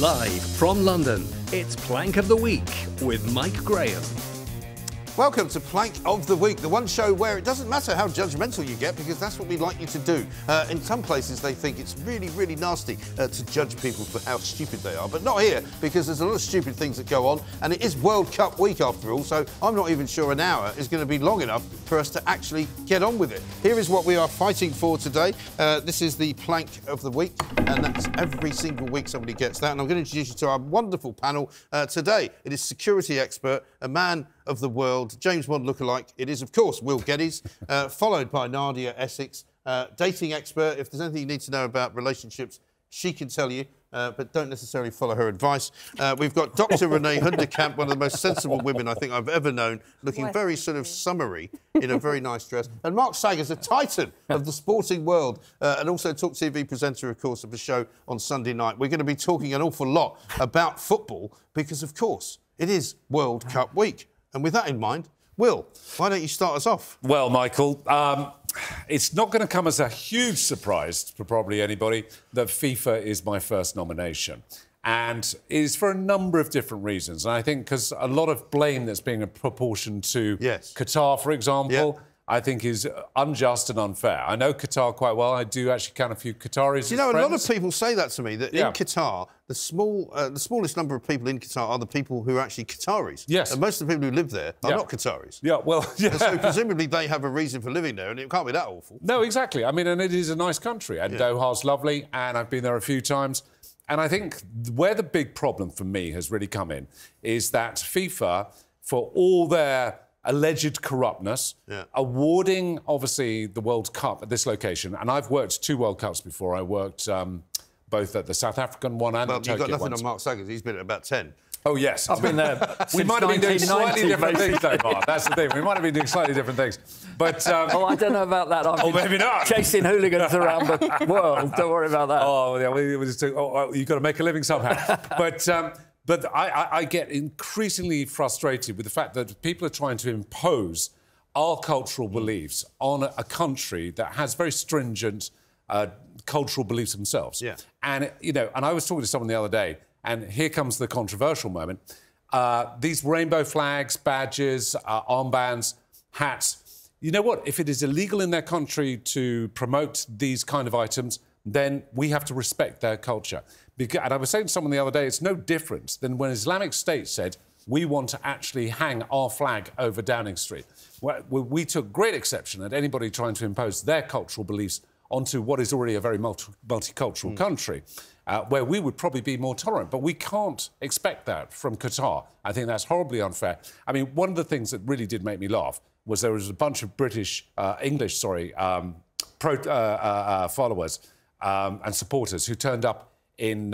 Live from London, it's Plank of the Week with Mike Graham. Welcome to Plank of the Week, the one show where it doesn't matter how judgmental you get, because that's what we'd like you to do. In some places, they think it's really, really nasty to judge people for how stupid they are, but not here, because there's a lot of stupid things that go on, and it is World Cup week after all, so I'm not even sure an hour is going to be long enough for us to actually get on with it. Here is what we are fighting for today. This is the Plank of the Week, and that's every single week somebody gets that, and I'm going to introduce you to our wonderful panel today. It is security expert, a man of the world, James Bond lookalike. It is, of course, Will Geddes, followed by Nadia Essex, dating expert. If there's anything you need to know about relationships, she can tell you, but don't necessarily follow her advice. We've got Dr Renee Hoenderkamp, one of the most sensible women I think I've ever known, looking very sort of summery in a very nice dress. And Mark Saggers, a titan of the sporting world, and also talkTV presenter, of course, of the show on Sunday night. We're going to be talking an awful lot about football because, of course, it is World Cup week. And with that in mind, Will, why don't you start us off? Well, Michael, it's not going to come as a huge surprise for probably anybody that FIFA is my first nomination. And it is for a number of different reasons. And I think because a lot of blame that's being apportioned to Qatar, for example, I think is unjust and unfair. I know Qatar quite well. I do actually count a few Qataris as You know, friends. a lot of people say that to me, that in Qatar, the smallest number of people in Qatar are the people who are actually Qataris. Yes. And most of the people who live there are not Qataris. Yeah, well, And so presumably they have a reason for living there, and it can't be that awful. No, exactly. I mean, and it is a nice country, and Doha's lovely, and I've been there a few times. And I think where the big problem for me has really come in is that FIFA, for all their alleged corruptness, awarding, obviously, the World Cup at this location. And I've worked 2 World Cups before. I worked both at the South African one and the Turkish one. You've got nothing on Mark Saggers. He's been at about 10. Oh, yes. I've been there We might have been doing slightly different things, though, Mark. That's the thing. We might have been doing slightly different things. But oh, I don't know about that. I've maybe not. Chasing hooligans around the world. Don't worry about that. Oh, yeah, we just you've got to make a living somehow. But I get increasingly frustrated with the fact that people are trying to impose our cultural beliefs on a country that has very stringent cultural beliefs themselves. Yeah. And, you know, and I was talking to someone the other day, and here comes the controversial moment. These rainbow flags, badges, armbands, hats. You know what? If it is illegal in their country to promote these kind of items, then we have to respect their culture. And I was saying to someone the other day, it's no different than when Islamic State said, we want to actually hang our flag over Downing Street. We took great exception at anybody trying to impose their cultural beliefs onto what is already a very multicultural country, where we would probably be more tolerant. But we can't expect that from Qatar. I think that's horribly unfair. I mean, one of the things that really did make me laugh was there was a bunch of English followers and supporters who turned up in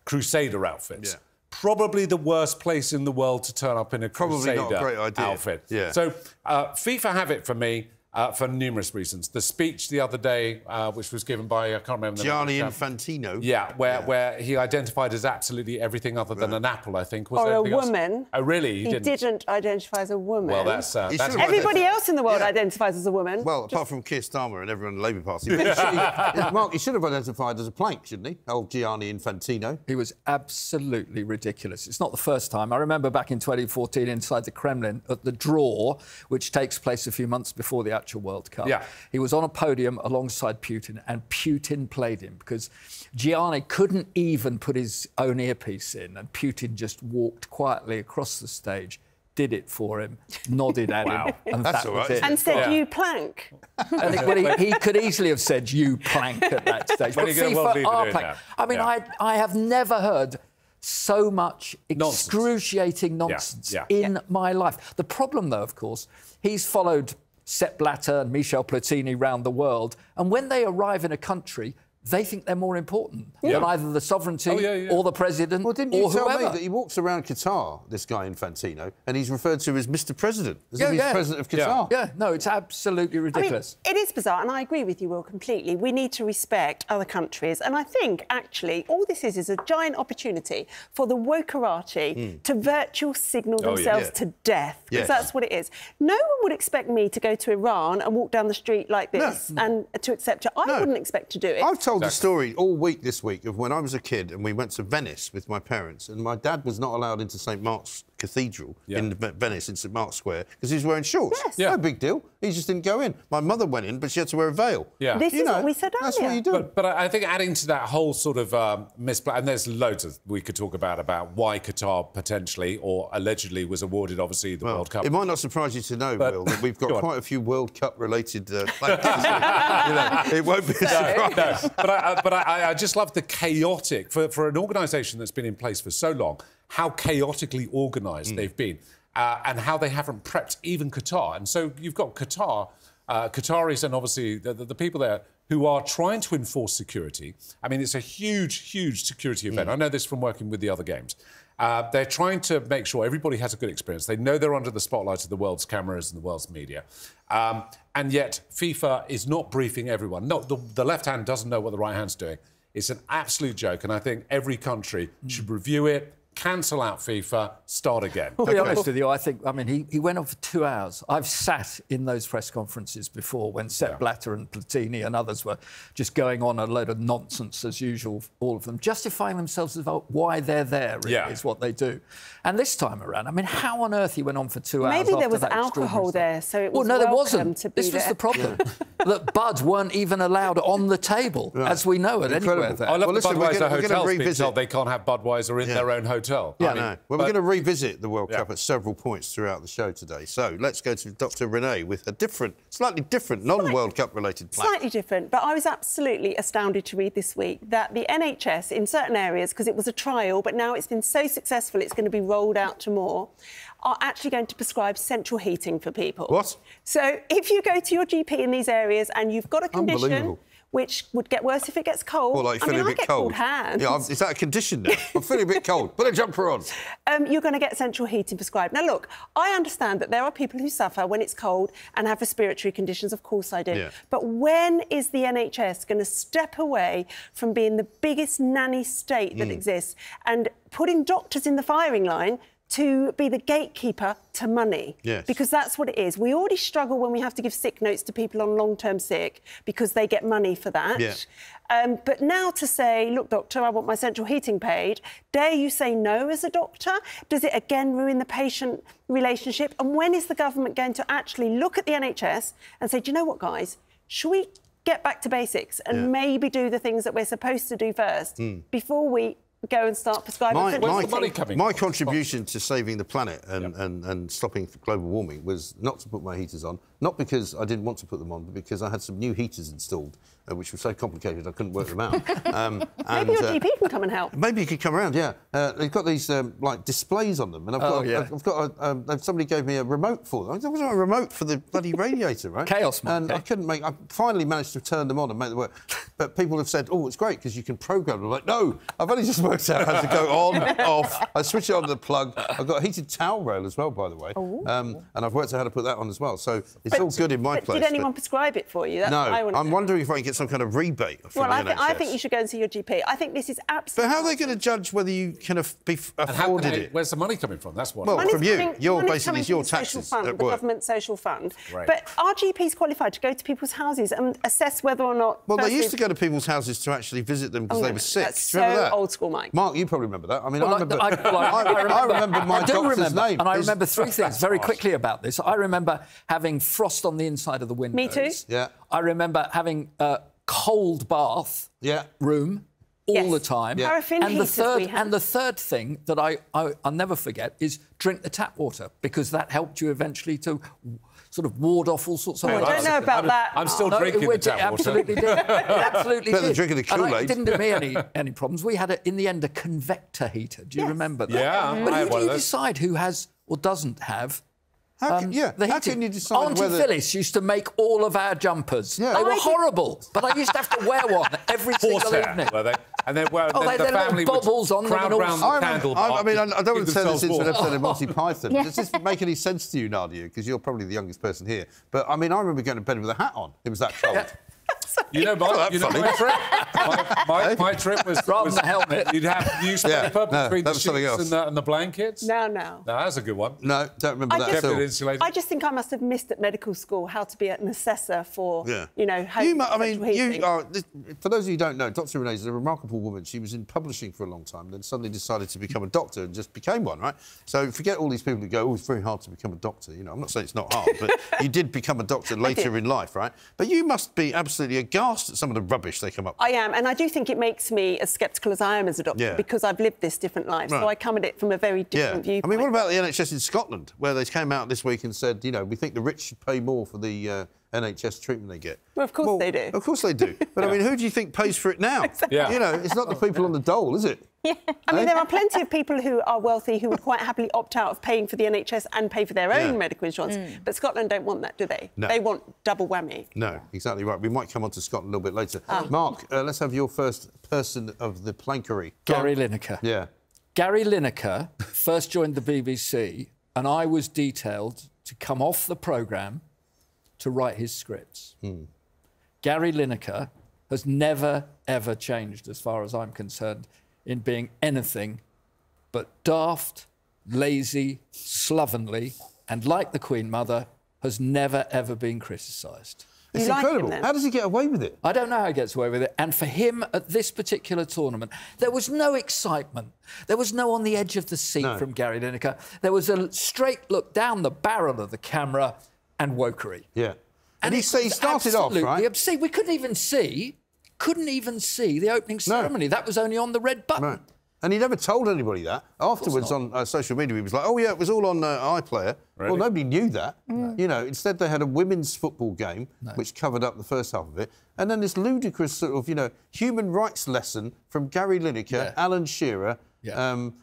Crusader outfits. Yeah. Probably the worst place in the world to turn up in a Crusader outfit. Yeah. So FIFA have it for me for numerous reasons. The speech the other day, which was given by, I can't remember the name. Gianni Infantino. Yeah, where he identified as absolutely everything other than an apple, I think. Was or a woman. Else? Oh, really? He didn't identify as a woman. Well, that's everybody else in the world identifies as a woman. Well, apart from Keir Starmer and everyone in the Labour Party. Mark, he should have identified as a plank, shouldn't he? Old Gianni Infantino. He was absolutely ridiculous. It's not the first time. I remember back in 2014 inside the Kremlin at the draw, which takes place a few months before the actual World Cup. Yeah. He was on a podium alongside Putin, and Putin played him because Gianni couldn't even put his own earpiece in, and Putin just walked quietly across the stage, did it for him, nodded at him, and that's that was it. And said, you plank. And he could easily have said, you plank at that stage. But FIFA are plank. I mean, I have never heard so much excruciating nonsense in my life. The problem, though, of course, he's followed Sepp Blatter and Michel Platini round the world, and when they arrive in a country, they think they're more important than either the sovereignty or the president or whoever. Well, didn't you tell me that he walks around Qatar, this guy Infantino, and he's referred to as Mr. President, as if he's President of Qatar? Yeah, no, it's absolutely ridiculous. I mean, it is bizarre, and I agree with you, Will, completely. We need to respect other countries, and I think, actually, all this is a giant opportunity for the wokerati to virtual signal themselves to death, because that's what it is. No one would expect me to go to Iran and walk down the street like this and to accept it. I wouldn't expect to do it. I've told told the story all week this week of when I was a kid and we went to Venice with my parents, and my dad was not allowed into St Mark's Cathedral in Venice, in St Mark's Square, because he was wearing shorts. Yes. No big deal. He just didn't go in. My mother went in, but she had to wear a veil. Yeah. This is what we said earlier. That's what you do. But I think adding to that whole sort of and there's loads we could talk about why Qatar potentially or allegedly was awarded, obviously, the World Cup. It might not surprise you to know, Will, that we've got quite a few World Cup-related it won't be a surprise. No, but I just love the chaotic, for an organisation that's been in place for so long, how chaotically organised they've been and how they haven't prepped even Qatar. And so you've got Qatar, Qataris and obviously the people there who are trying to enforce security. I mean, it's a huge, huge security event. I know this from working with the other games. They're trying to make sure everybody has a good experience. They know they're under the spotlight of the world's cameras and the world's media. And yet FIFA is not briefing everyone. No, the left hand doesn't know what the right hand's doing. It's an absolute joke, and I think every country should review it, cancel out FIFA, start again. Well, to be honest with you, I mean, he went on for 2 hours. I've sat in those press conferences before when Sepp Blatter and Platini and others were just going on a load of nonsense, as usual, all of them, justifying themselves about why they're there, really, is what they do. And this time around, I mean, how on earth he went on for 2 hours? Maybe there was alcohol there, so it was no, there welcome wasn't. to be This was there. the problem. That Buds weren't even allowed on the table, as we know it anywhere there. I love the listen, Budweiser we're hotels being revisit. told they can't have Budweiser in their own hotel. Yeah, I know. Well, we're going to revisit the World Cup at several points throughout the show today. So let's go to Dr Renee with a slightly different, non-World Cup related plan. Slightly different, but I was absolutely astounded to read this week that the NHS, in certain areas, because it was a trial, but now it's been so successful it's going to be rolled out to more, are actually going to prescribe central heating for people. What? So if you go to your GP in these areas and you've got a condition which would get worse if it gets cold. Well, like feeling a bit get cold. cold hands. Yeah, is that a condition now? I'm feeling a bit cold. Put a jumper on. You're going to get central heating prescribed. Now, look, I understand that there are people who suffer when it's cold and have respiratory conditions. Of course I do. Yeah. But when is the NHS going to step away from being the biggest nanny state that exists and putting doctors in the firing line to be the gatekeeper to money? Yes. Because that's what it is. We already struggle when we have to give sick notes to people on long-term sick because they get money for that. Yeah. But now to say, look, doctor, I want my central heating paid, dare you say no as a doctor? Does it again ruin the patient relationship? And when is the government going to actually look at the NHS and say, do you know what, guys, should we get back to basics and maybe do the things that we're supposed to do first before we go and start prescribing Where's the money coming My from? contribution to saving the planet and stopping global warming was not to put my heaters on, not because I didn't want to put them on, but because I had some new heaters installed, which were so complicated I couldn't work them out. Maybe your GP can come and help. Maybe you could come around, yeah. They've got these, like, displays on them, and I've got somebody gave me a remote for them. There wasn't a remote for the bloody radiator, right? Chaos, man. And I finally managed to turn them on and make them work. But people have said, oh, it's great, because you can program them. I'm like, no, I've only just worked out how to go on, off. I switch it on the plug. I've got a heated towel rail as well, by the way. And I've worked out how to put that on as well. So it's all good in my place. Did anyone prescribe it for you? That's no, what I want to I'm know. wondering if I can get some kind of rebate from the NHS. I think you should go and see your GP. I think this is absolutely... But how are they going to judge whether you can be afforded it? Where's the money coming from? That's what. Well, Money's from you. coming- You're money's basically, coming it's your from the social taxes fund, at the work. government social fund. Right. But are GPs qualified to go to people's houses and assess whether or not... Well, they used to go to people's houses to actually visit them because they were sick. That's Do you remember so that? old school, Mike. Mark, you probably remember that. I mean, Well, I remember my doctor's name. And I remember three things very quickly about this. I remember having frost on the inside of the windows. Me too. Yeah. I remember having a cold bath room all the time. Yeah. Paraffin And heaters we had. the third thing that I'll never forget is drink the tap water, because that helped you eventually to sort of ward off all sorts of... I don't know about that. I'm still drinking the tap water. Absolutely did. It absolutely Better than did. drinking the And Kool-Aid. it didn't do me any problems. We had, in the end, a convector heater. Do you remember that? Yeah, But I who had do one you of those. decide who has or doesn't have... How can you decide Auntie whether... Phyllis used to make all of our jumpers. Yeah. They were I did- horrible, but I used to have to wear one every single Horsehair, evening. were they? And then they the had little family bobbles would on them crowd and all round the sorts. candle I mean, I don't want to turn this into an episode of warm. Monty Python. Does this make any sense to you, Nadia? Because you're probably the youngest person here. But, I mean, I remember going to bed with a hat on. It was that cold. You know, my trip? My trip was... Rather than the helmet. You'd have newspaper between the sheets and the blankets. No. No, that's a good one. No, don't remember that at all. Insulated. I just think I must have missed at medical school how to be an assessor for, you know, for those of you who don't know, Dr Renee is a remarkable woman. She was in publishing for a long time, then suddenly decided to become a doctor and just became one, right? So forget all these people who go, oh, it's very hard to become a doctor. You know, I'm not saying it's not hard, but you did become a doctor later in life, right? But you must be absolutely aghast at some of the rubbish they come up with. I am, and I do think it makes me as sceptical as I am as a doctor because I've lived this different life. So I come at it from a very different viewpoint. I mean, what about the NHS in Scotland, where they came out this week and said, you know, we think the rich should pay more for the NHS treatment they get? Well, of course they do. Of course they do. But, I mean, who do you think pays for it now? Exactly. You know, it's not the people on the dole, is it? Yeah. I mean, there are plenty of people who are wealthy who would quite happily opt out of paying for the NHS and pay for their own medical insurance. But Scotland don't want that, do they? No. They want double whammy. No, exactly right. We might come on to Scotland a little bit later. Mark, let's have your first person of the plankery. Gary Lineker. Yeah. Gary Lineker first joined the BBC and I was detailed to come off the programme to write his scripts. Gary Lineker has never, ever changed, as far as I'm concerned, in being anything but daft, lazy, slovenly, and, like the Queen Mother, has never, ever been criticised. It's incredible. How does he get away with it? I don't know how he gets away with it. And for him, at this particular tournament, there was no excitement. There was no on the edge of the seat from Gary Lineker. There was a straight look down the barrel of the camera and wokery. Yeah. And he started off, right? Obscene. We couldn't even see the opening ceremony. That was only on the red button. Right. And he never told anybody that. Afterwards on social media, he was like, oh, yeah, it was all on iPlayer. Really? Well, nobody knew that. You know, instead they had a women's football game, which covered up the first half of it, and then this ludicrous sort of, you know, human rights lesson from Gary Lineker, Alan Shearer, the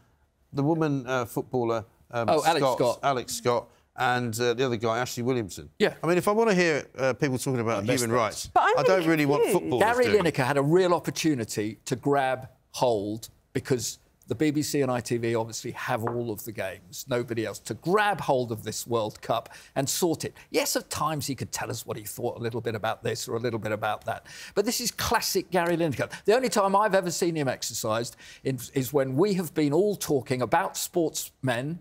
woman footballer, Alex Scott, and the other guy, Ashley Williamson. Yeah. I mean, if I want to hear people talking about human rights, I don't really want football. Gary Lineker had a real opportunity to grab hold, because the BBC and ITV obviously have all of the games, nobody else, to grab hold of this World Cup and sort it. Yes, at times he could tell us what he thought a little bit about this or a little bit about that. But this is classic Gary Lineker. The only time I've ever seen him exercised is when we have been all talking about sportsmen,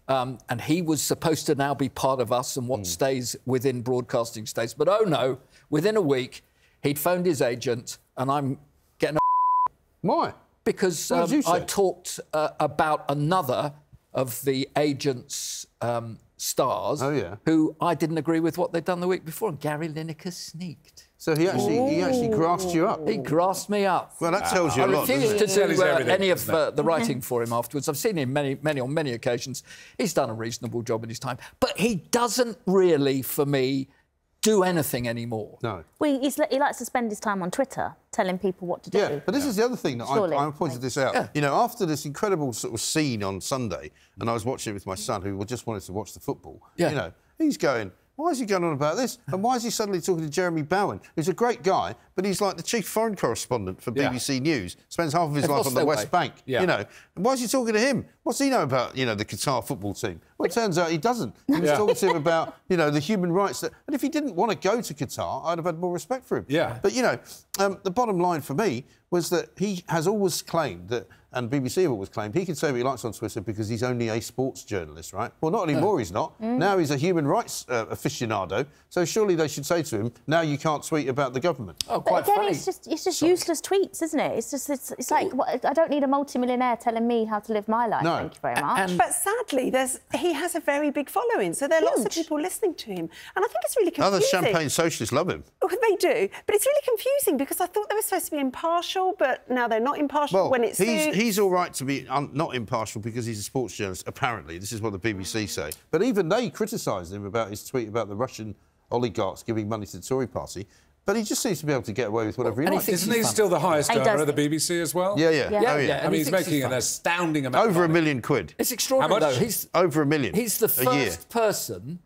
and he was supposed to now be part of us and what stays within broadcasting stays. But, oh, no, within a week, he'd phoned his agent and I'm getting a... Why? Because I talked about another of the agent's stars who I didn't agree with what they'd done the week before, and Gary Lineker sneaked. So he actually grasped you up? He grasped me up. Well, that tells you a lot, doesn't it? I refused to do any of the writing for him afterwards. I've seen him on many occasions. He's done a reasonable job in his time. But he doesn't really, for me, do anything anymore. No. Well, he likes to spend his time on Twitter telling people what to do. Yeah, but this is the other thing that I pointed this out. Yeah. You know, after this incredible sort of scene on Sunday, and I was watching it with my son, who just wanted to watch the football, you know, he's going, why is he going on about this? And why is he suddenly talking to Jeremy Bowen, who's a great guy, but he's like the chief foreign correspondent for BBC News, spends half of his life on the West Bank, you know. And why is he talking to him? What's he know about, you know, the Qatar football team? Well, it turns out he doesn't. He was talking to him about, you know, the human rights. And if he didn't want to go to Qatar, I'd have had more respect for him. Yeah. But, you know, the bottom line for me was that he has always claimed that, and BBC have always claimed, he can say what he likes on Twitter because he's only a sports journalist, right? Well, not anymore, he's not. Now he's a human rights aficionado, so surely they should say to him, now you can't tweet about the government. Oh, quite funny. It's just useless tweets, isn't it? It's like, I don't need a multimillionaire telling me how to live my life, thank you very much. But sadly, he has a very big following, so there are lots of people listening to him. And I think it's really confusing. Other champagne socialists love him. Oh, they do. But it's really confusing because I thought they were supposed to be impartial, but now they're not impartial when it's he's all right to be not impartial because he's a sports journalist, apparently. This is what the BBC say. But even they criticised him about his tweet about the Russian oligarchs giving money to the Tory party. But he just seems to be able to get away with whatever he likes. Isn't he still the highest earner at the BBC as well? Yeah. Oh, yeah. I mean, he's making an astounding amount over £1 million. It's extraordinary, though. He's over £1 million. He's the first person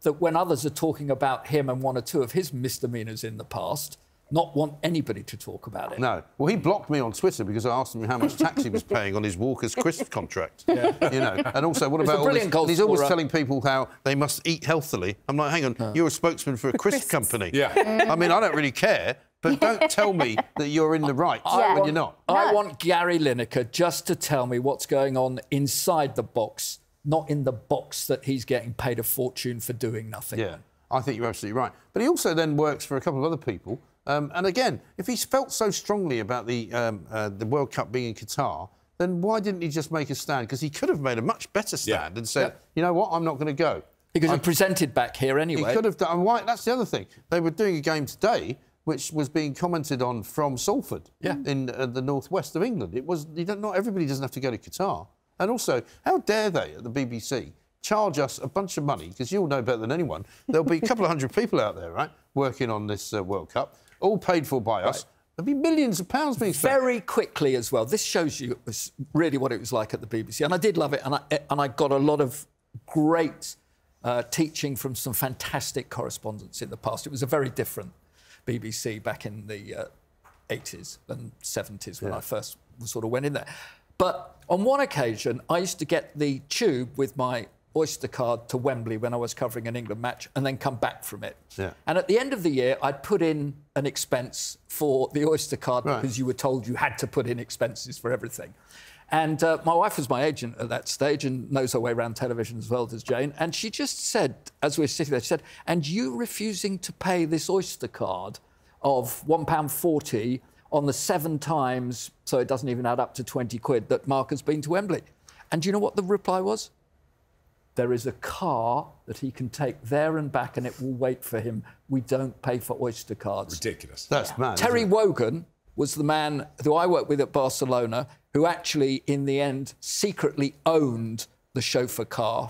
that, when others are talking about him and one or two of his misdemeanours in the past, not want anybody to talk about it. No. Well, he blocked me on Twitter because I asked him how much tax he was paying on his Walker's Crisp contract. You know. And also, what about all this? He's always telling people how they must eat healthily. I'm like, hang on, you're a spokesman for a crisp company. I mean, I don't really care. but don't tell me that you're in the right when you're not. I want Gary Lineker just to tell me what's going on inside the box, not in the box that he's getting paid a fortune for doing nothing. Yeah, I think you're absolutely right. But he also then works for a couple of other people. And again, if he's felt so strongly about the World Cup being in Qatar, then why didn't he just make a stand? Because he could have made a much better stand and said, you know what, I'm not going to go. He could have presented back here anyway. He could have done. And why? That's the other thing. They were doing a game today which was being commented on from Salford in the northwest of England. It was, not everybody doesn't have to go to Qatar. And also, how dare they at the BBC charge us a bunch of money, because you'll know better than anyone, there'll be a couple of hundred people out there, right, working on this World Cup, all paid for by us. There'll be millions of pounds being spent. Very quickly as well. This shows you really what it was like at the BBC. And I did love it, and I got a lot of great teaching from some fantastic correspondents in the past. It was a very different BBC back in the 80s and 70s when I first sort of went in there. But on one occasion, I used to get the tube with my Oyster card to Wembley when I was covering an England match and then come back from it. Yeah. And at the end of the year, I'd put in an expense for the Oyster card because you were told you had to put in expenses for everything. And my wife was my agent at that stage and knows her way around television as well as Jane. And she just said, as we were sitting there, she said, and you refusing to pay this Oyster card of £1.40 on the 7 times, so it doesn't even add up to 20 quid, that Mark has been to Wembley. And do you know what the reply was? There is a car that he can take there and back and it will wait for him. We don't pay for Oyster cards. Ridiculous. That's mad. Terry Wogan was the man who I worked with at Barcelona who actually, in the end, secretly owned the chauffeur car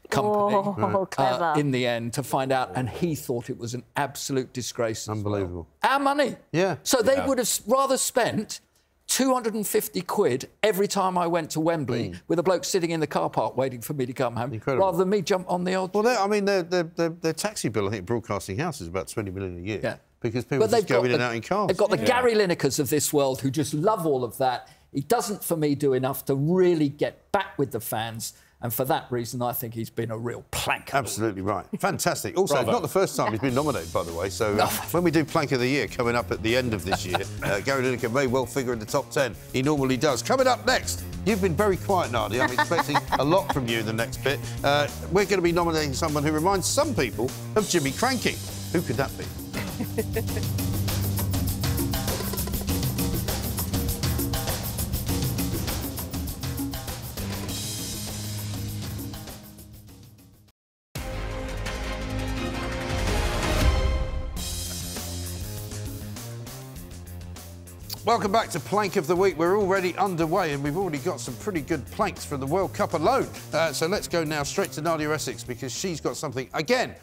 company in the end to find out, and he thought it was an absolute disgrace. Unbelievable. Our money. Yeah. So they would have rather spent 250 quid every time I went to Wembley with a bloke sitting in the car park waiting for me to come home, rather than me jump on the old... Well, I mean, their taxi bill, I think, Broadcasting House is about 20 million a year. Yeah. Because people just go in and out in cars. They've got the Gary Linekers of this world who just love all of that. He doesn't, for me, do enough to really get back with the fans. And for that reason, I think he's been a real plank. Absolutely right. Fantastic. Also, it's not the first time he's been nominated, by the way. So when we do Plank of the Year coming up at the end of this year, Gary Lineker may well figure in the top 10. He normally does. Coming up next, you've been very quiet, Nadia. I'm expecting a lot from you in the next bit. We're going to be nominating someone who reminds some people of Jimmy Cranky. Who could that be? Welcome back to Plank of the Week. We're already underway and we've already got some pretty good planks from the World Cup alone. So let's go now straight to Nadia Essex because she's got something, again,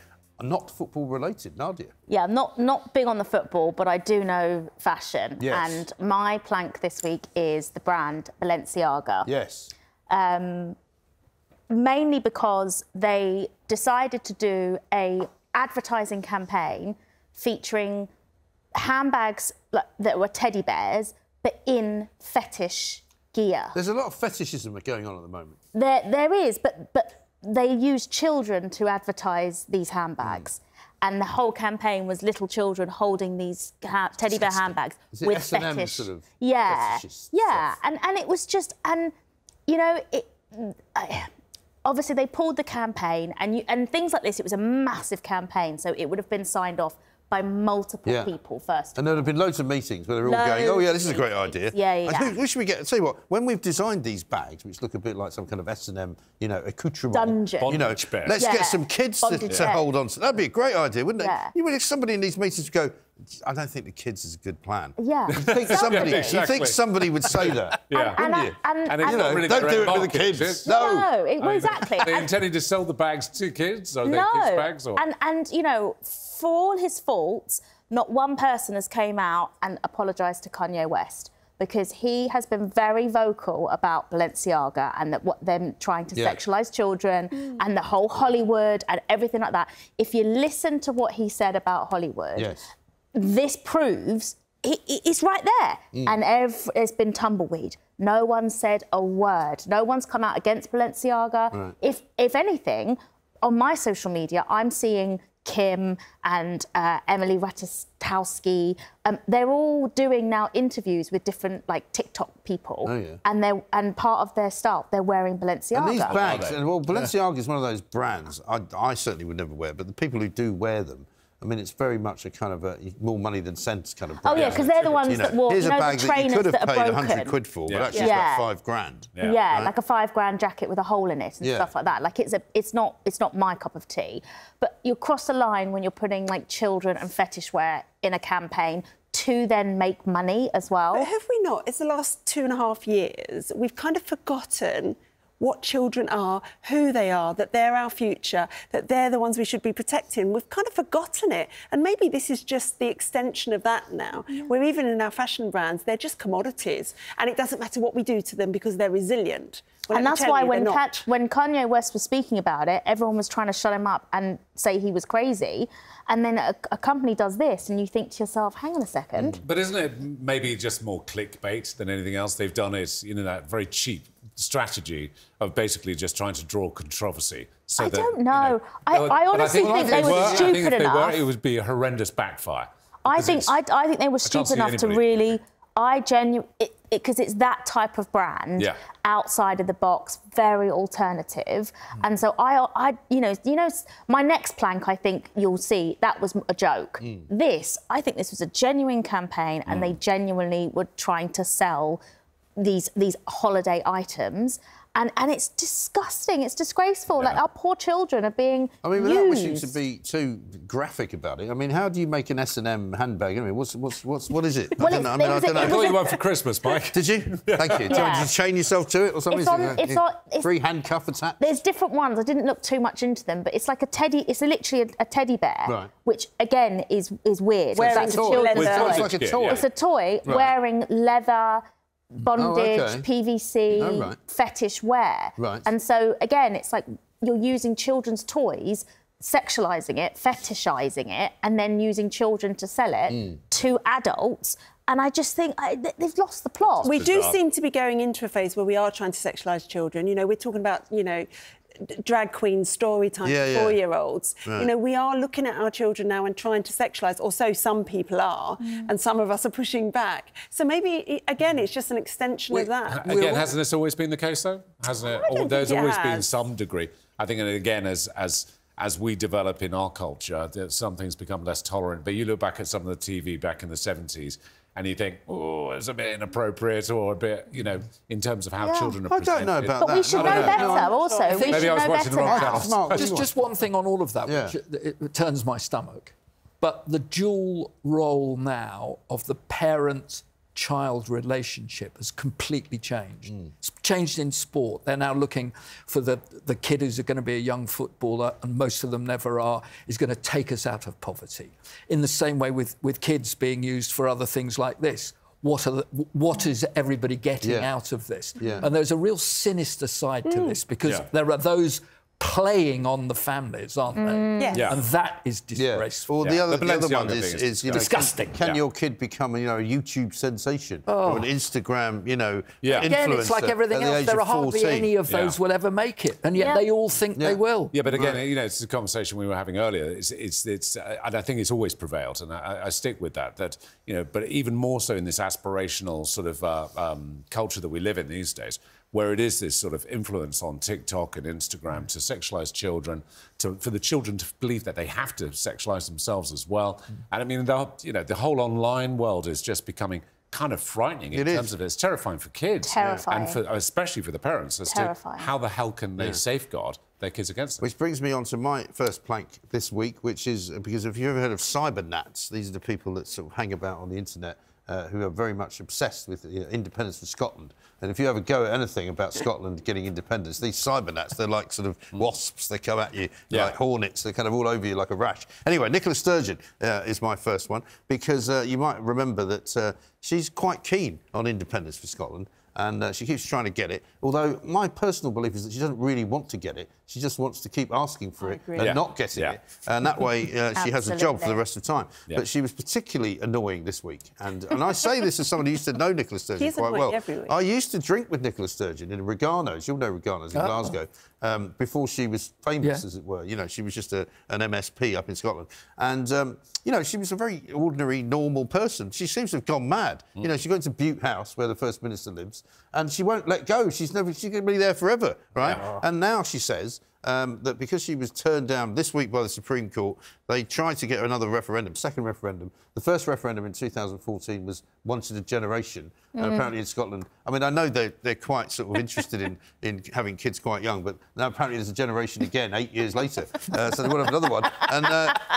not football related. Nadia. Yeah, I'm not big on the football, but I do know fashion. Yes. And my plank this week is the brand Balenciaga. Yes. Mainly because they decided to do a advertising campaign featuring handbags that were teddy bears, but in fetish gear. There's a lot of fetishism going on at the moment. There is, but they used children to advertise these handbags. And the whole campaign was little children holding these teddy bear handbags with S&M fetish. Sort of stuff. And it was just, and you know, obviously they pulled the campaign, and things like this. It was a massive campaign, so it would have been signed off by multiple people first. And there have been loads of meetings where they're all going, oh, yeah, this is a great idea. Who should we get? I'll tell you what, when we've designed these bags, which look a bit like some kind of S&M, you know, accoutrement. Dungeon. You know, let's get some kids to hold on to. That'd be a great idea, wouldn't it? You would, if somebody in these meetings would go, I don't think the kids is a good plan. Yeah. You think somebody would say that. Wouldn't you? And you know, really don't do it with the kids. No, exactly. Are they intending to sell the bags to kids? Are they kids' bags? Or? And, you know, for all his faults, not one person has came out and apologised to Kanye West, because he has been very vocal about Balenciaga and that them trying to sexualise children and the whole Hollywood and everything like that. If you listen to what he said about Hollywood, this proves it's right there. And it's been tumbleweed. No one said a word. No one's come out against Balenciaga. If anything, on my social media, I'm seeing Kim and Emily Ratajkowski, they're all doing now interviews with different like TikTok people, and part of their staff they're wearing Balenciaga. And these bags, well, Balenciaga is one of those brands I certainly would never wear, but the people who do wear them, I mean, it's very much a kind of a more money than sense kind of brand. Oh yeah, because they're the ones that wore, here's a bag the that you could have that paid 100 quid for, but actually it's about £5 grand. Right? Like a £5 jacket with a hole in it and stuff like that. Like it's not my cup of tea. But you cross the line when you're putting like children and fetish wear in a campaign to then make money as well. But have we not? It's the last 2.5 years. We've kind of forgotten what children are, who they are, that they're our future, that they're the ones we should be protecting. We've kind of forgotten it. And maybe this is just the extension of that now, where even in our fashion brands, they're just commodities. And it doesn't matter what we do to them because they're resilient. Well, and that's why when Kanye West was speaking about it, everyone was trying to shut him up and say he was crazy. And then a company does this and you think to yourself, hang on a second. But isn't it maybe just more clickbait than anything else? They've done it, you know, that very cheap strategy of basically just trying to draw controversy. So I don't know. I honestly think they were stupid enough. It would be a horrendous backfire. I think they were stupid enough to really... because it's that type of brand, outside of the box, very alternative, and so you know, my next plank, I think you'll see that was a joke. I think this was a genuine campaign, and they genuinely were trying to sell these holiday items. And it's disgusting. It's disgraceful. Like, our poor children are being without used. wishing to be too graphic about it, I mean, how do you make an S&M handbag? I mean, what is it? Well, I don't know. I got you one for Christmas, Mike. Did you? Thank you. Did you chain yourself to it or something? It's free handcuff attached? There's different ones. I didn't look too much into them, but it's like a teddy. It's literally a teddy bear, which again is weird. Wearing That's a children's toy. It's like a toy. It's a toy wearing leather, bondage, PVC, fetish wear. And so, again, it's like you're using children's toys, sexualising it, fetishising it, and then using children to sell it to adults. And I just think they've lost the plot. We do seem to be going into a phase where we are trying to sexualise children. You know, we're talking about, you know, drag queen story time for 4-year-olds. You know, we are looking at our children now and trying to sexualise, or so some people are, and some of us are pushing back. So maybe, again, it's just an extension of that. Again, hasn't this always been the case, though? Hasn't it? There's always been some degree. I think, and again, as we develop in our culture, some things become less tolerant. But you look back at some of the TV back in the 70s, and you think, oh, it's a bit inappropriate, or a bit, you know, in terms of how children are presented. I don't know about that. But we should know better also. Maybe I was watching the wrong channel. Just one thing on all of that, which it turns my stomach. But the dual role now of the parent-child relationship has completely changed. It's changed in sport. They're now looking for the kid who's going to be a young footballer, and most of them never are, is going to take us out of poverty. In the same way with kids being used for other things like this. What is everybody getting out of this? And there's a real sinister side to this, because there are those playing on the families, aren't they? And that is disgraceful. Well, the other one is you know, disgusting. Can your kid become, you know, a YouTube sensation or an Instagram, you know, influencer? Again, it's like everything else. There are hardly any of those will ever make it, and yet they all think they will. Yeah, but again, you know, it's the conversation we were having earlier. It's and I think it's always prevailed, and I stick with that. That, you know, but even more so in this aspirational sort of culture that we live in these days, where it is this sort of influence on TikTok and Instagram to sexualise children, for the children to believe that they have to sexualise themselves as well. And I mean, the whole online world is just becoming kind of frightening in terms of it's terrifying for kids. Terrifying. And especially for the parents as to how the hell can they safeguard their kids against it. Which brings me on to my first plank this week, which is, because if you've ever heard of cyber nats, these are the people that sort of hang about on the internet who are very much obsessed with independence for Scotland. And if you ever go at anything about Scotland getting independence, these cyber nats, they're like sort of wasps. They come at you like hornets. They're kind of all over you like a rash. Anyway, Nicola Sturgeon is my first one, because you might remember that she's quite keen on independence for Scotland. and she keeps trying to get it. Although my personal belief is that she doesn't really want to get it. She just wants to keep asking for it and not getting it. And that way she has a job for the rest of the time. But she was particularly annoying this week. And I say this as someone who used to know Nicola Sturgeon quite well. I used to drink with Nicola Sturgeon in Regano's. You'll know Regano's in Glasgow. Before she was famous, as it were. You know, she was just an MSP up in Scotland. And, you know, she was a very ordinary, normal person. She seems to have gone mad. You know, she went to Butte House, where the First Minister lives, and she won't let go. She's going to be there forever, right? And now she says that because she was turned down this week by the Supreme Court, they tried to get her another referendum, second referendum. The first referendum in 2014 was once in a generation, and apparently in Scotland. I mean, I know they're quite sort of interested in having kids quite young, but now apparently there's a generation again 8 years later, so they want to have another one.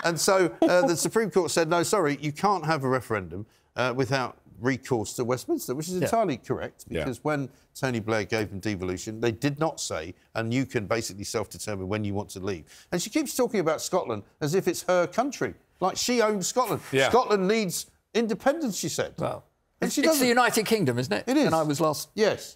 And so the Supreme Court said, no, sorry, you can't have a referendum without recourse to Westminster, which is entirely correct, because when Tony Blair gave them devolution, they did not say, and you can basically self-determine when you want to leave. And she keeps talking about Scotland as if it's her country, like she owns Scotland. Scotland needs independence, she said. Well, it's the United Kingdom, isn't it? It is. And I was last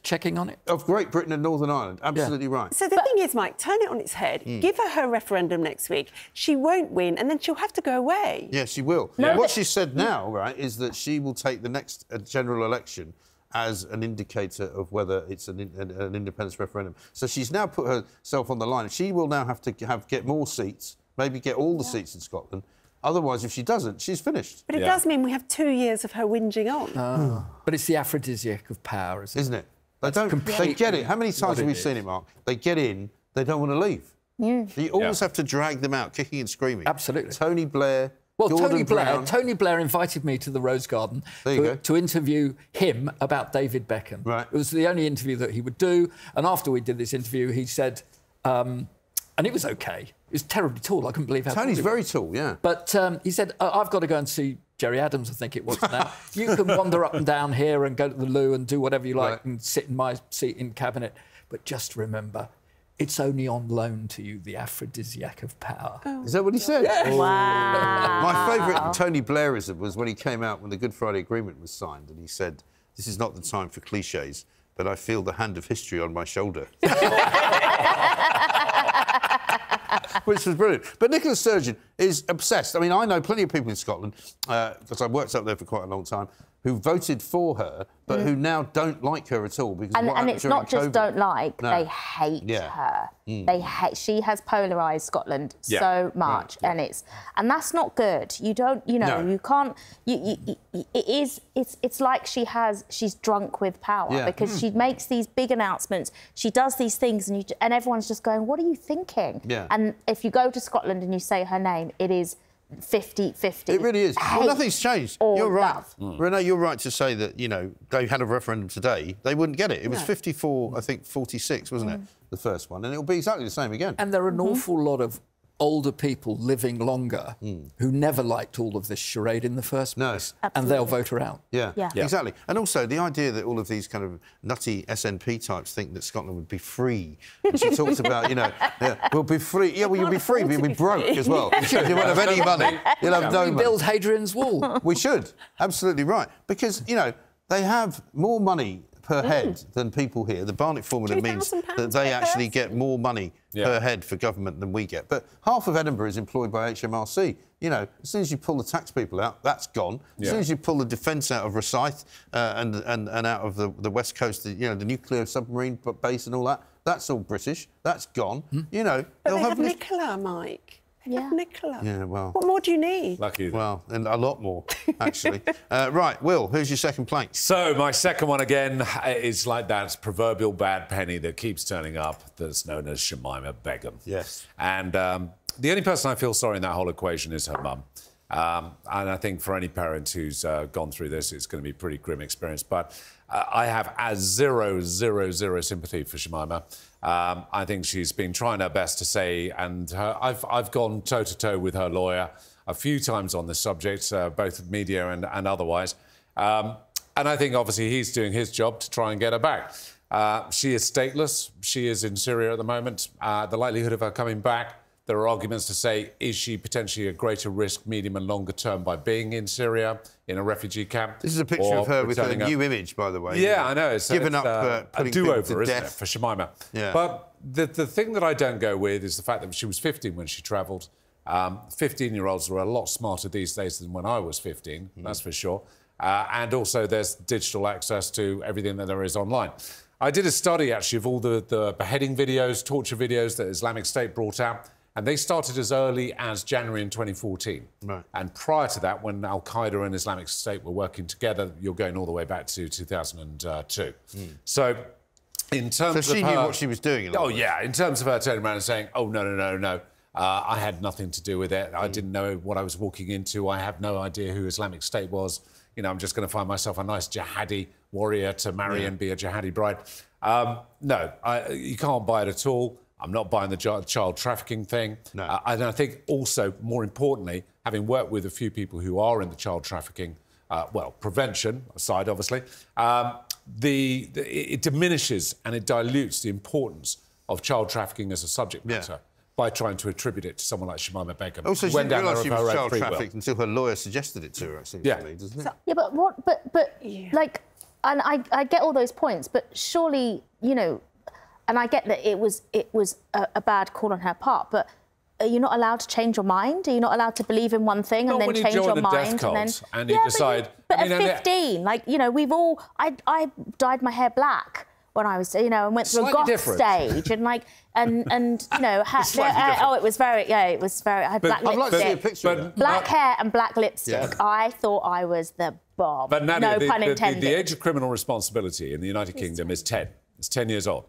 checking on it. Of Great Britain and Northern Ireland, absolutely right. So the thing is, Mike, turn it on its head. Give her referendum next week. She won't win, and then she'll have to go away. Yeah, she will. What she said now, right, is that she will take the next general election as an indicator of whether it's an independence referendum. So she's now put herself on the line. She will now have to get more seats, maybe get all the seats in Scotland. Otherwise, if she doesn't, she's finished. But it does mean we have 2 years of her whinging on. But it's the aphrodisiac of power, isn't it? They get it. How many times have we seen it, Mark? They get in, they don't want to leave. You always have to drag them out, kicking and screaming. Absolutely. Tony Blair... Well, Tony Blair invited me to the Rose Garden to interview him about David Beckham. Right. It was the only interview that he would do. And after we did this interview, he said... and it was OK. It was terribly tall. I couldn't believe how Tony's very tall, yeah. But he said, I've got to go and see Jerry Adams, I think it was now. You can wander up and down here and go to the loo and do whatever you like and sit in my seat in cabinet. But just remember, it's only on loan to you, the aphrodisiac of power. Is that what he said? Yeah. Wow. My favourite Tony Blairism was when he came out when the Good Friday Agreement was signed and he said, this is not the time for clichés, but I feel the hand of history on my shoulder. Which was brilliant. But Nicola Sturgeon is obsessed. I mean, I know plenty of people in Scotland, because I've worked up there for quite a long time, who voted for her, but who now don't like her at all. Because and it's not just COVID. don't like, they hate her. They hate. She has polarised Scotland so much, and that's not good. You don't, you know, you can't. It's like she's drunk with power because she makes these big announcements. She does these things, and everyone's just going, "What are you thinking?" And if you go to Scotland and you say her name, it is 50-50. It really is. Well, nothing's changed. You're right. Love. Renee, you're right to say that, you know, they had a referendum today. They wouldn't get it. It was 54, I think, 46, wasn't it? The first one. And it'll be exactly the same again. And there are an awful lot of older people living longer who never liked all of this charade in the first place. And they'll vote her out. Yeah, exactly. And also, the idea that all of these kind of nutty SNP types think that Scotland would be free. And she talks about, you know, we'll be free. Yeah, well, you'll be free, but you'll be broke as well. You won't have any money. You'll have no money. Build Hadrian's Wall. We should. Absolutely right. Because, you know, they have more money per head than people here. The Barnett formula means that they actually get more money per head for government than we get. But half of Edinburgh is employed by HMRC. You know, as soon as you pull the tax people out, that's gone. As soon as you pull the defence out of Rosyth and out of the West Coast, you know, the nuclear submarine base and all that, that's all British. That's gone. You know, but they have Nicola, Mike. Nicola. Yeah, well... What more do you need? Lucky. Well, and a lot more, actually. Right, Will, who's your second plank? So, my second one, again, is like that proverbial bad penny that keeps turning up that's known as SHAMIMA BEGUM. Yes. And the only person I feel sorry in that whole equation is her mum. And I think for any parent who's gone through this, it's going to be a pretty grim experience. But I have zero sympathy for SHAMIMA. I think she's been trying her best to say, and I've gone toe-to-toe with her lawyer a few times on this subject, both media and otherwise. And I think, obviously, he's doing his job to try and get her back. She is stateless. She is in Syria at the moment. The likelihood of her coming back, There are arguments to say, is she potentially a greater risk, medium and longer term, by being in Syria, in a refugee camp? This is a picture of her with a new image, by the way. Yeah, I know. It's given up a do-over, isn't it, death for Shamima? Yeah. But the thing that I don't go with is the fact that she was 15 when she travelled. 15-year-olds are a lot smarter these days than when I was 15, that's for sure. And also there's digital access to everything that there is online. I did a study, actually, of all the beheading videos, torture videos that Islamic State brought out, and they started as early as January in 2014. Right. And prior to that, when Al-Qaeda and Islamic State were working together, you're going all the way back to 2002. So in terms of So she her, knew what she was doing. Oh, yeah. In terms of her turning around and saying, oh, no. I had nothing to do with it. I didn't know what I was walking into. I have no idea who Islamic State was. You know, I'm just going to find myself a nice jihadi warrior to marry and be a jihadi bride. No, you can't buy it at all. I'm not buying the child trafficking thing. No. And I think also, more importantly, having worked with a few people who are in the child trafficking, prevention side, obviously, it diminishes and it dilutes the importance of child trafficking as a subject matter. By trying to attribute it to someone like Shamima Begum. Also, she didn't realise she was child trafficked until her lawyer suggested it to her, doesn't it? So, yeah, but what? But like, and I get all those points, but surely, you know, and I get that it was a bad call on her part, but are you not allowed to change your mind? Are you not allowed to believe in one thing and then change your mind and you decide? But at 15, like, you know, we've all. I dyed my hair black when I was, you know, and went through a goth stage and like, and you know, it was very, I had black lipstick, black hair and black lipstick. Yeah. I thought I was the bomb. But Nadia, no pun intended. The age of criminal responsibility in the United Kingdom is 10. It's 10 years old.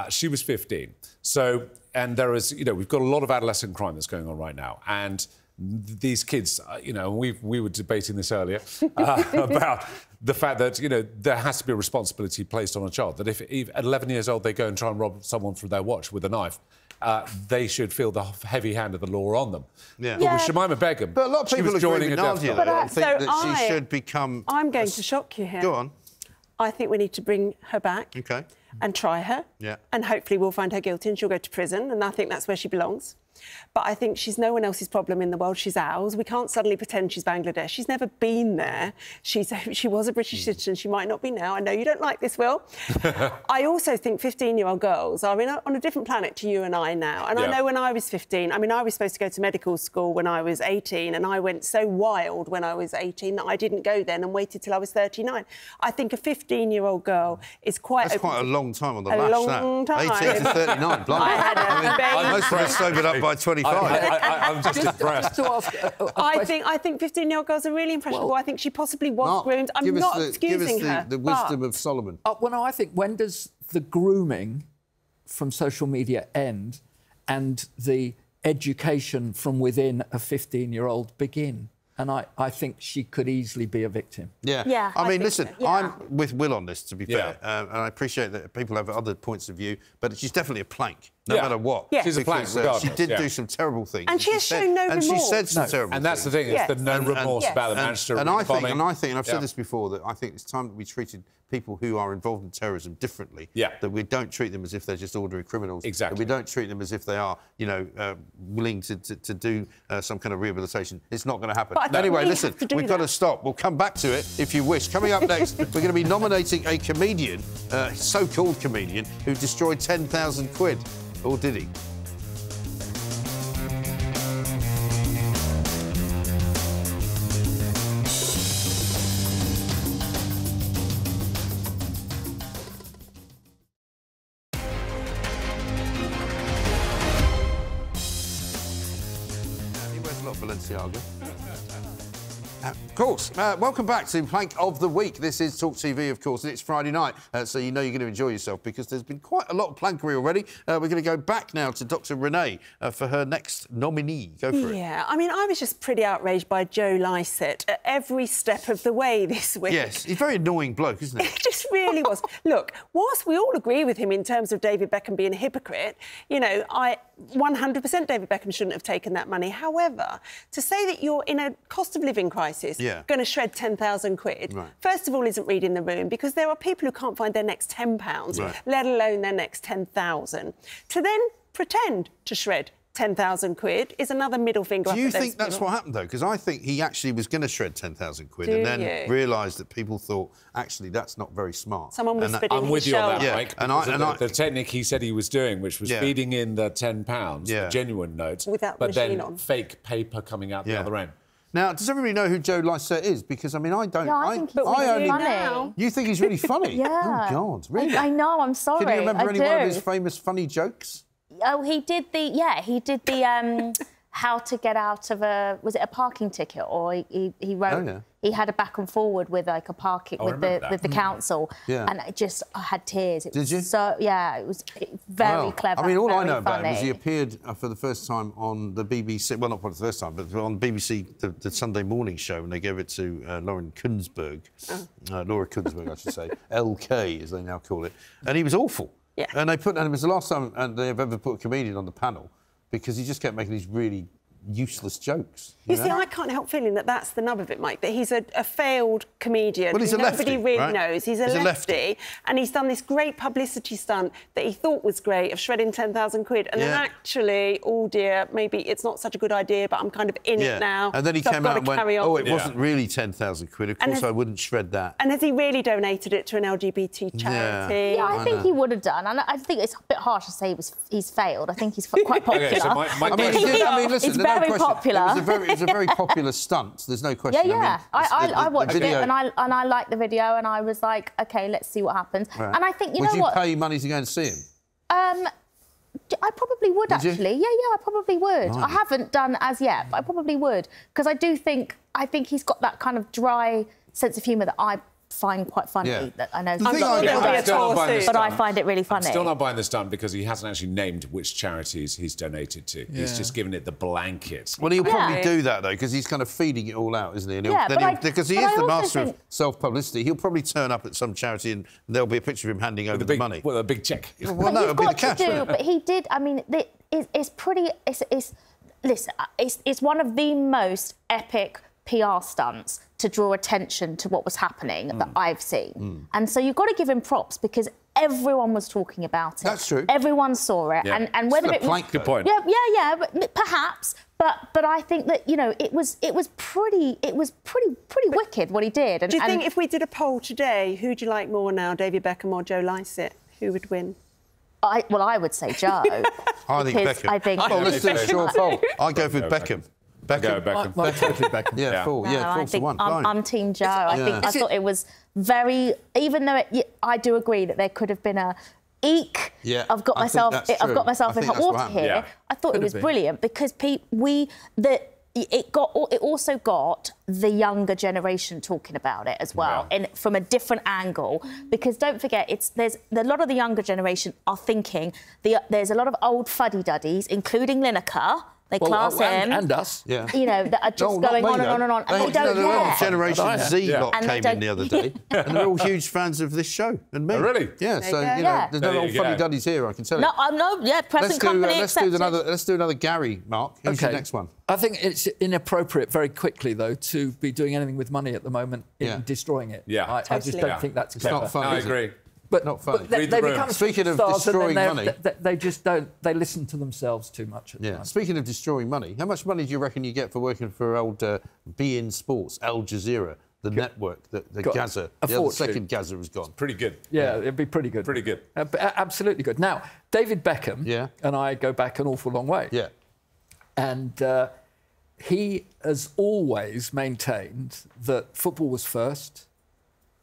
She was 15. So, and there is, you know, we've got a lot of adolescent crime that's going on right now, and these kids, you know, we were debating this earlier about the fact that, you know, there has to be a responsibility placed on a child, that if at 11 years old they go and try and rob someone from their watch with a knife, they should feel the heavy hand of the law on them. Yeah. But with Shamima Begum, but a lot of people agree with Nadia, I think that she should become... I'm going to shock you here. Go on. I think we need to bring her back and try her. Yeah. And hopefully we'll find her guilty and she'll go to prison, and I think that's where she belongs. But I think she's no one else's problem in the world. She's ours. We can't suddenly pretend she's Bangladesh. She's never been there. She was a British citizen. She might not be now. I know you don't like this, Will. I also think 15-year-old girls are on a different planet to you and I now. And I know when I was 15, I mean, I was supposed to go to medical school when I was 18, and I went so wild when I was 18 that I didn't go then and waited till I was 39. I think a 15-year-old girl is quite... That's quite a long time on the lash, that. A long time. 18 to 39, blimey. Most of us sobered up by 25. I'm just impressed. I think 15-year-old girls are really impressionable. Well, I think she possibly was groomed. I'm not excusing her. The wisdom of Solomon. Well, no, I think when does the grooming from social media end and the education from within a 15-year-old begin? And I think she could easily be a victim. Yeah. I mean, listen, I'm with Will on this, to be fair. And I appreciate that people have other points of view, but she's definitely a plank, no matter what. Yeah. She's a plank, regardless. She did do some terrible things. And she has shown no remorse. And she said some terrible things. And that's the thing, it's the no remorse about the Manchester bombing. And I think, and I've said this before, that I think it's time that we treated people who are involved in terrorism differently. That we don't treat them as if they're just ordinary criminals. Exactly. That we don't treat them as if they are, you know, willing to do some kind of rehabilitation. It's not going to happen. Anyway, listen, we've got to stop. We'll come back to it if you wish. Coming up next, we're going to be nominating a comedian, so-called comedian, who destroyed 10,000 quid. Or did he? He wears a lot of Balenciaga. Of course. Welcome back to Plank of the Week. This is Talk TV, of course, and it's Friday night, so you know you're going to enjoy yourself because there's been quite a lot of plankery already. We're going to go back now to Dr Renee for her next nominee. Go for it. Yeah, I mean, I was just pretty outraged by Joe Lycett at every step of the way this week. Yes, he's a very annoying bloke, isn't he? It just really was. Look, whilst we all agree with him in terms of David Beckham being a hypocrite, you know, 100% David Beckham shouldn't have taken that money. However, to say that you're in a cost of living crisis, going to shred 10,000 quid, first of all, isn't reading the room, because there are people who can't find their next £10, let alone their next 10,000. To then pretend to shred 10,000 quid is another middle finger up. Do you think that's what happened, though? Because I think he actually was going to shred 10,000 quid and then realised that people thought, actually, that's not very smart. Someone was spitting I'm with you on that, Mike. The technique he said he was doing, which was feeding in the £10, genuine notes, but then fake paper coming out the other end. Now, does everybody know who Joe LYCETT is? Because, I mean, I don't... Yeah, I think he's really funny. You think he's really funny? Yeah. Oh, God, really? I know, I'm sorry. Can you remember any one of his famous funny jokes? Oh, he did the how to get out of was it a parking ticket, or he wrote he had a back and forward with like a parking with the council, and I had tears. Did you? So it was very clever. I mean, all I know about him is he appeared for the first time on the BBC. Well, not for the first time, but on BBC the Sunday morning show when they gave it to Laura Kunsberg, I should say, LK as they now call it, and he was awful. Yeah. And it was the last time they've ever put a comedian on the panel because he just kept making these really useless jokes. You see, I can't help feeling that that's the nub of it, Mike, that he's a failed comedian. Well, he's a lefty, nobody really right? knows. He's a lefty, and he's done this great publicity stunt that he thought was great of shredding 10,000 quid, and then actually, oh dear, maybe it's not such a good idea, but I'm kind of in it now. And then he came out and went, oh, it wasn't really 10,000 quid. Of course, I wouldn't shred that. And has he really donated it to an LGBT charity? Yeah, I think he would have done. And I think it's a bit harsh to say he's failed. I think he's quite popular. Okay, so listen, it's very popular. It was a very popular stunt. There's no question. Yeah. I watched it and I liked the video and I was like, OK, let's see what happens. Right. And I think, you know what? Would you pay money to go and see him? I probably would actually. Yeah, I probably would. Right. I haven't done as yet, but I probably would because I think he's got that kind of dry sense of humour that I find quite funny. Yeah. That I know. But I find it really funny. I'm still not buying this stunt because he hasn't actually named which charities he's donated to. Yeah. He's just given it the blanket. Well, he'll probably do that, though, because he's kind of feeding it all out, isn't he? And because he is the master of self-publicity, he'll probably turn up at some charity and there'll be a picture of him handing over the money. Well, a big cheque. Well, no, it'll be the cash. But he did, I mean, it's pretty... Listen, it's one of the most epic PR stunts to draw attention to what was happening that I've seen. And so you've got to give him props because everyone was talking about it. That's true. Everyone saw it. Yeah. And whether it was... Good point. Yeah, but perhaps. But I think that, you know, it was pretty wicked what he did. Do you think if we did a poll today, who'd you like more now, David Beckham or Joe LYCETT? Who would win? I would say Joe. I think Beckham. Well, let's do a short poll. I go for Beckham. Beckham. Totally Beckham. Yeah, 4 to 1. I'm Team Joe. I thought it was very... Even though I do agree that there could have bit a eek. Yeah, I've got myself in hot water here. Yeah. I thought it was brilliant because it also got the younger generation talking about it as well, and from a different angle. Because don't forget, there's a lot of the younger generation are thinking there's a lot of old fuddy-duddies, incling LINEKER. They class him and us, you know, that are just going on and on and on, and they don't care. Generation Z lot came in the other day, and they're all huge fans of this show and me. Oh, really? Yeah. So you know, there's no old funny duddies here. I can tell you. Present company accepted. Let's do another Gary. Mark, who's the next one? I think it's inappropriate, very quickly though, to be doing anything with money at the moment in destroying it. Yeah, I just don't think that's clever. It's not funny. I agree. But not funny. They become Speaking of stars destroying money, they just don't. They listen to themselves too much. Speaking of destroying money, how much money do you reckon you get for working for old beIN Sports, Al Jazeera, the network, the Gaza, the second Gaza was gone? Pretty good. Yeah, it'd be pretty good. Pretty good. Absolutely good. Now, David Beckham and I go back an awful long way. Yeah. And he has always maintained that football was first.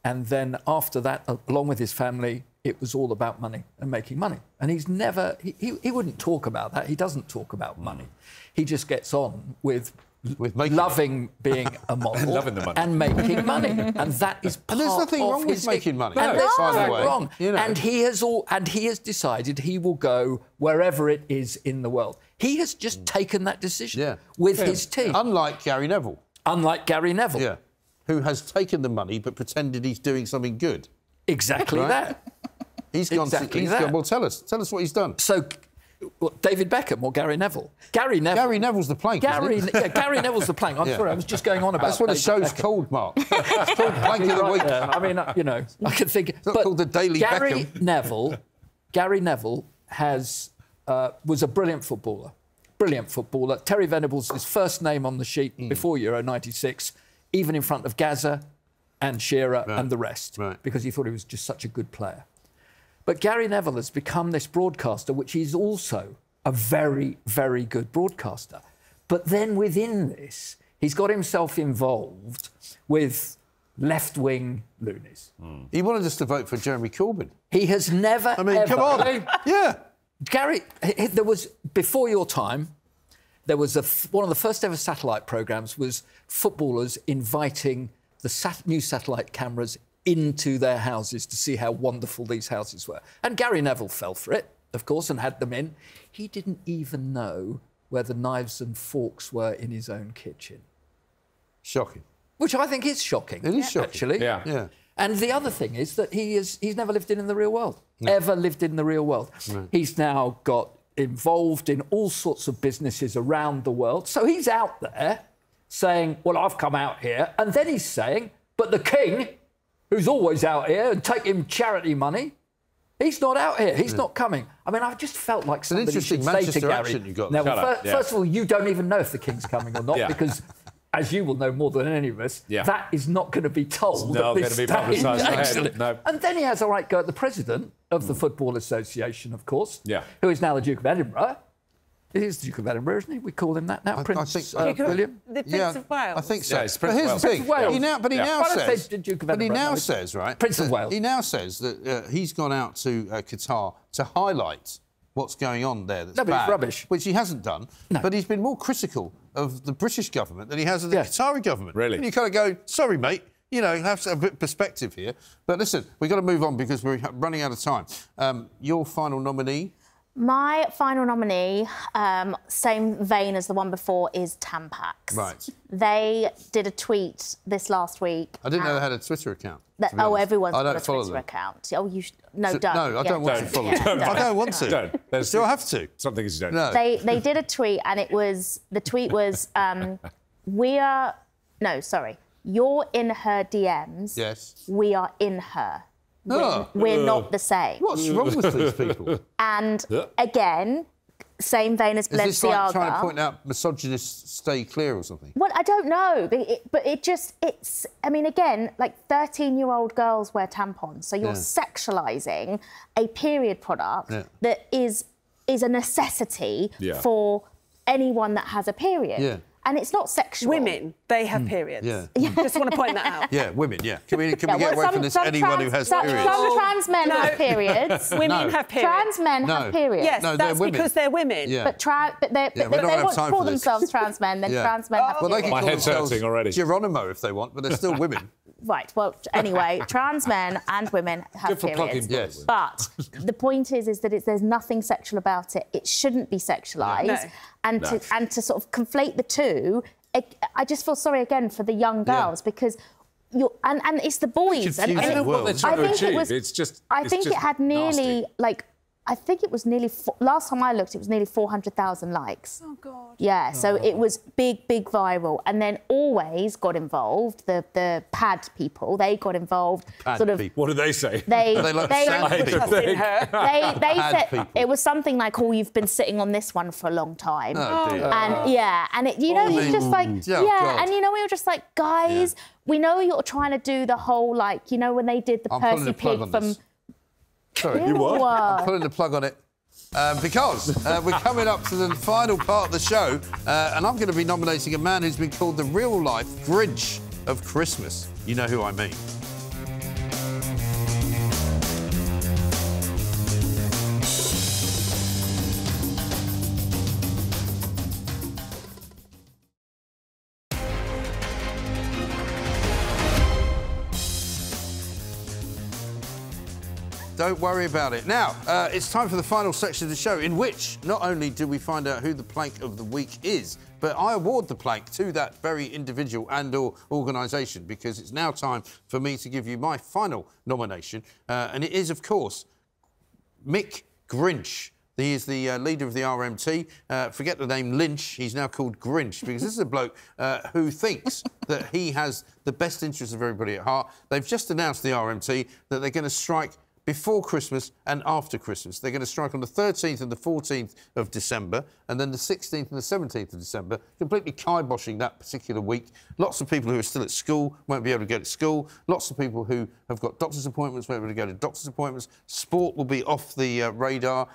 And then after that, along with his family, it was all about money and making money. And he's never... He wouldn't talk about that. He doesn't talk about money. He just gets on with loving being a model loving the money. and making money. And that is part of there's nothing wrong with making money. And there's nothing way. wrong. You know. And he has decided he will go wherever it is in the world. He has just taken that decision with his team. Unlike Gary Neville. Yeah. Who has taken the money but pretended he's doing something good. Exactly that. He's gone. Well, tell us what he's done. So, David Beckham or Gary Neville? Gary Neville's the plank. Gary Neville's the plank. I'm sorry, I was just going on about. That's what the show's called, Mark. It's called Plank of the Week. I mean, you know, I can think. It's not called the Daily Beckham. Gary Neville was a brilliant footballer, brilliant footballer. Terry Venables, his first name on the sheet before Euro 96, even in front of Gaza and Shearer and the rest, because he thought he was just such a good player. But Gary Neville has become this broadcaster, which he's also a very, very good broadcaster. But then within this, he's got himself involved with left-wing loonies. He wanted us to vote for Jeremy Corbyn. He has never, I mean, ever... come on. Yeah. Gary, there was, before your time, there was one of the first ever satellite programmes was footballers inviting the new satellite cameras into their houses to see how wonderful these houses were. And Gary Neville fell for it, of course, and had them in. He didn't even know where the knives and forks were in his own kitchen. Shocking. Which I think is shocking. It is shocking. Actually. Yeah. And the other thing is that he's never lived in the real world. Ever lived in the real world. He's now got involved in all sorts of businesses around the world. So he's out there saying, well, I've come out here. And then he's saying, but the king, who's always out here and taking charity money, he's not out here. He's not coming. I mean, I've just felt like somebody should say to Gary... Now, first of all, you don't even know if the king's coming or not, because... as you will know more than any of us, that is not going to be told at this stage. Actually. No. And then he has a right go at the president of the Football Association, of course, who is now the Duke of Edinburgh. He is the Duke of Edinburgh, isn't he? We call him that now, Prince William. The Prince of Wales. I think so. Yeah, it's but here's the thing. He now says, right? Prince of Wales. He now says that he's gone out to Qatar to highlight what's going on there that's bad, rubbish. which he hasn't done. No. But he's been more critical of the British government than he has of the Qatari government. Really? And you kind of go, sorry, mate, you know, have a bit of perspective here. But listen, we've got to move on because we're running out of time. Your final nominee? My final nominee, same vein as the one before, is TAMPAX. Right. They did a tweet this last week. I didn't know they had a Twitter account. Everyone's got a Twitter account. Oh, you no, don't. No, I don't want to follow them. I don't want to. Don't. Do I have to? Some things you don't. No. They did a tweet, and the tweet was, you're in her DMs. Yes. We are in her. We're not the same. What's wrong with these people? And again, same vein as Balenciaga. Is this like trying to point out misogynists stay clear or something? Well, I don't know, but it's. I mean, again, like 13-year-old girls wear tampons, so you're sexualising a period product that is a necessity for anyone that has a period. Yeah. And it's not sexual. Women, they have periods. Yeah. Just want to point that out. Yeah, women, Can we get away from this? Anyone who has periods. Some trans men have periods. Women have periods. Trans men have periods. Yes, that's because they're women. Yeah. But they want to call themselves trans men, then trans men have periods. They can My head's hurting already. Geronimo if they want, but they're still women. Right, well, anyway, trans men and women have periods. Yes. But the point is that there's nothing sexual about it. It shouldn't be sexualised. No. And to sort of conflate the two, I just feel sorry again for the young girls because and it's the boys. I don't know what they're trying to achieve. I think it had nearly nasty. I think it was nearly, last time I looked, it was nearly 400,000 likes. Oh, God. Yeah, so it was big viral. And then Always got involved, the pad people, they got involved. People. What did they say? They said people. It was something like, oh, you've been sitting on this one for a long time. Oh, dear. And, and it, it's just like, and we were just like, guys, we know you're trying to do the whole, like, when they did the Percy Pig from... Sorry, you what? I'm pulling the plug on it because we're coming up to the final part of the show and I'm going to be nominating a man who's been called the real-life Grinch of Christmas. You know who I mean. Don't worry about it. Now, it's time for the final section of the show, in which not only do we find out who the plank of the week is, but I award the plank to that very individual and/or organisation, because it's now time for me to give you my final nomination, and it is, of course, Mick Grinch. He is the leader of the RMT. Forget the name Lynch. He's now called Grinch because this is a bloke who thinks that he has the best interests of everybody at heart. They've just announced, the RMT, that they're going to strike before Christmas and after Christmas. They're going to strike on the 13th and the 14th of December, and then the 16th and the 17th of December, completely kiboshing that particular week. Lots of people who are still at school won't be able to go to school. Lots of people who have got doctor's appointments won't be able to go to doctor's appointments. Sport will be off the radar.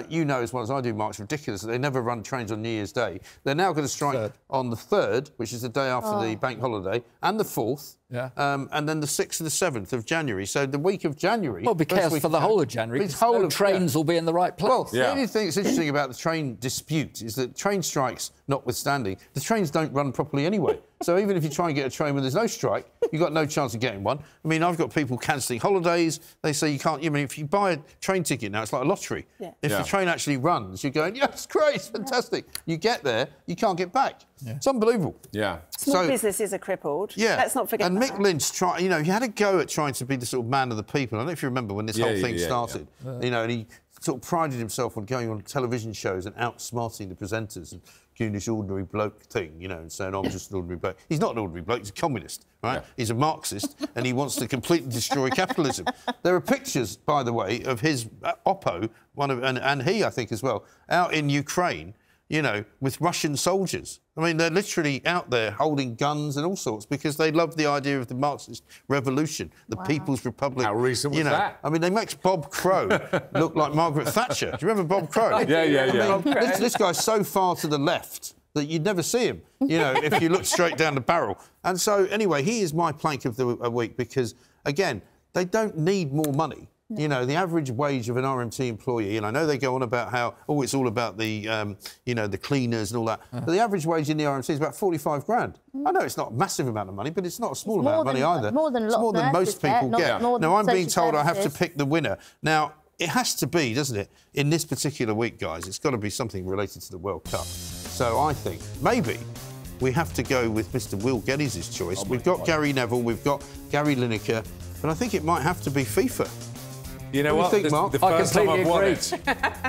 You know as well as I do, Mark, it's ridiculous that they never run trains on New Year's Day. They're now going to strike on the 3rd, which is the day after the bank holiday, and the 4th, and then the 6th and the 7th of January. So the week of January... Well, be careful for the whole of January, because no trains will be in the right place. Well, the only thing that's interesting about the train dispute is that train strikes notwithstanding, the trains don't run properly anyway. So even if you try and get a train when there's no strike, you've got no chance of getting one. I mean, I've got people cancelling holidays. They say you can't... I mean, if you buy a train ticket now, it's like a lottery. If the train actually runs, you're going, yes, great, it's fantastic. You get there, you can't get back. It's unbelievable. Small businesses are crippled. Let's not forget and that. Mick Lynch, you know, he had a go at trying to be the sort of man of the people. I don't know if you remember when this whole thing started. You know, and he sort of prided himself on going on television shows and outsmarting the presenters and doing this ordinary bloke thing, you know, and saying, I'm just an ordinary bloke. He's not an ordinary bloke, he's a communist, right? He's a Marxist, and he wants to completely destroy capitalism. There are pictures, by the way, of his Oppo, and he, I think, as well, out in Ukraine, you know, with Russian soldiers. I mean, they're literally out there holding guns and all sorts because they love the idea of the Marxist revolution, the People's Republic. How recent was that? I mean, they make Bob Crow look like Margaret Thatcher. Do you remember Bob Crow? Yeah. This guy's so far to the left that you'd never see him, you know, if you look straight down the barrel. And so, anyway, he is my plank of the week because, again, they don't need more money. You know, the average wage of an RMT employee, and I know they go on about how, it's all about the, you know, the cleaners and all that, but the average wage in the RMT is about 45 grand. I know it's not a massive amount of money, but it's not a small amount of money either. More than it's more than most people get. Now, I'm being told I have to pick the winner. Now, it has to be, doesn't it, in this particular week, guys, it's got to be something related to the World Cup. So I think maybe we have to go with Mr. Will Geddes' choice. We've got Gary Neville, we've got Gary Lineker, but I think it might have to be FIFA. You know what? Do you think, Mark? The first time I've won it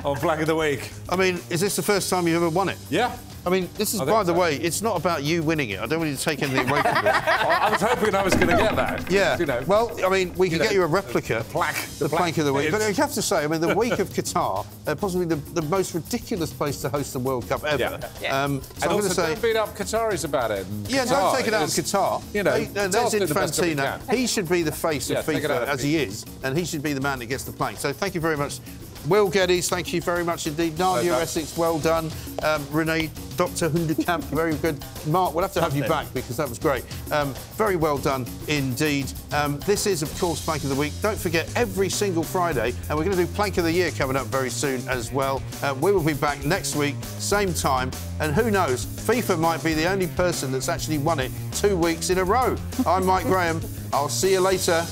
on Flag of the Week. I mean, is this the first time you've ever won it? Yeah. I mean, this is, by the way, it's not about you winning it. I don't want you to take anything away from this. I was hoping I was going to get that. Yeah. You know, well, I mean, we can get you a replica. The plank of the week. But I have to say, I mean, the week of Qatar, possibly the most ridiculous place to host the World Cup ever. So and I'm also don't beat up Qataris about it. Don't take it out of Qatar. You know, there's Infantino. He should be the face of FIFA, as he is, and he should be the man that gets the plank. So thank you very much. Will Geddes, thank you very much indeed. Nadia Essex, well done. Renee, Dr Hoenderkamp, very good. Mark, we'll have to have you back because that was great. Very well done indeed. This is, of course, Plank of the Week. Don't forget, every single Friday, and we're going to do Plank of the Year coming up very soon as well. We will be back next week, same time, and who knows, FIFA might be the only person that's actually won it 2 weeks in a row. I'm Mike Graham. I'll see you later.